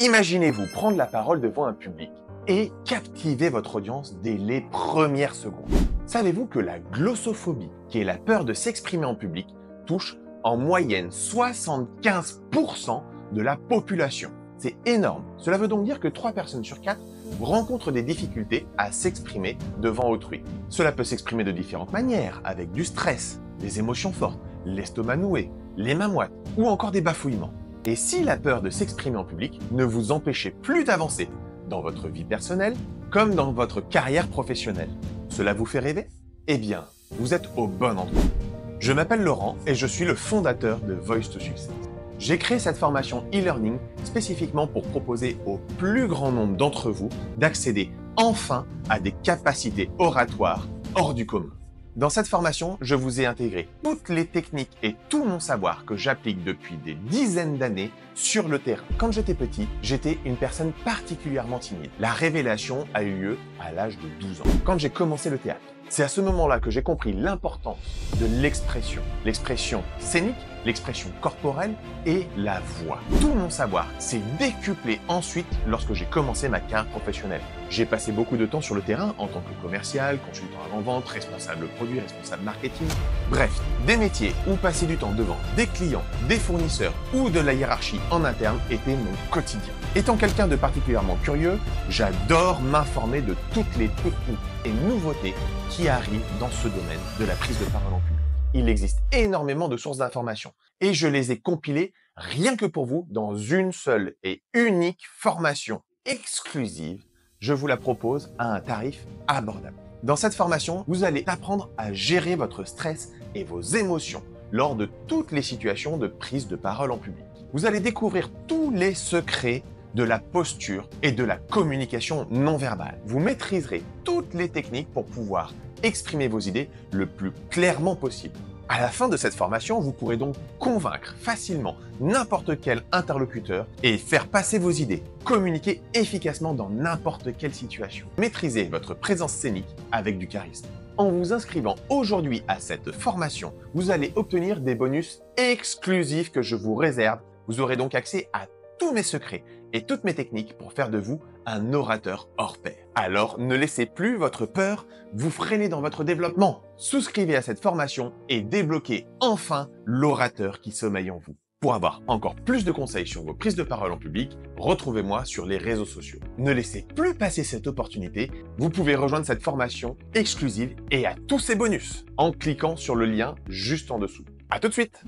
Imaginez-vous prendre la parole devant un public et captiver votre audience dès les premières secondes. Savez-vous que la glossophobie, qui est la peur de s'exprimer en public, touche en moyenne 75% de la population? C'est énorme. Cela veut donc dire que 3 personnes sur 4 rencontrent des difficultés à s'exprimer devant autrui. Cela peut s'exprimer de différentes manières, avec du stress, des émotions fortes, l'estomac noué, les mains moites ou encore des bafouillements. Et si la peur de s'exprimer en public ne vous empêchait plus d'avancer dans votre vie personnelle comme dans votre carrière professionnelle, cela vous fait rêver? Eh bien, vous êtes au bon endroit. Je m'appelle Laurent et je suis le fondateur de Voice to Success. J'ai créé cette formation e-learning spécifiquement pour proposer au plus grand nombre d'entre vous d'accéder enfin à des capacités oratoires hors du commun. Dans cette formation, je vous ai intégré toutes les techniques et tout mon savoir que j'applique depuis des dizaines d'années sur le terrain. Quand j'étais petit, j'étais une personne particulièrement timide. La révélation a eu lieu à l'âge de 12 ans, quand j'ai commencé le théâtre. C'est à ce moment-là que j'ai compris l'importance de l'expression. L'expression scénique, l'expression corporelle et la voix. Tout mon savoir s'est décuplé ensuite lorsque j'ai commencé ma carrière professionnelle. J'ai passé beaucoup de temps sur le terrain en tant que commercial, consultant avant-vente, responsable produit, responsable marketing. Bref, des métiers où passer du temps devant des clients, des fournisseurs ou de la hiérarchie en interne était mon quotidien. Étant quelqu'un de particulièrement curieux, j'adore m'informer de toutes les techniques et nouveautés qui arrivent dans ce domaine de la prise de parole en public. Il existe énormément de sources d'informations et je les ai compilées rien que pour vous dans une seule et unique formation exclusive. Je vous la propose à un tarif abordable. Dans cette formation, vous allez apprendre à gérer votre stress et vos émotions lors de toutes les situations de prise de parole en public. Vous allez découvrir tous les secrets de la posture et de la communication non verbale. Vous maîtriserez toutes les techniques pour pouvoir exprimer vos idées le plus clairement possible. À la fin de cette formation, vous pourrez donc convaincre facilement n'importe quel interlocuteur et faire passer vos idées, communiquer efficacement dans n'importe quelle situation. Maîtrisez votre présence scénique avec du charisme. En vous inscrivant aujourd'hui à cette formation, vous allez obtenir des bonus exclusifs que je vous réserve. Vous aurez donc accès à tous mes secrets et toutes mes techniques pour faire de vous un orateur hors pair. Alors ne laissez plus votre peur vous freiner dans votre développement. Souscrivez à cette formation et débloquez enfin l'orateur qui sommeille en vous. Pour avoir encore plus de conseils sur vos prises de parole en public, retrouvez-moi sur les réseaux sociaux. Ne laissez plus passer cette opportunité, vous pouvez rejoindre cette formation exclusive et à tous ses bonus en cliquant sur le lien juste en dessous. À tout de suite!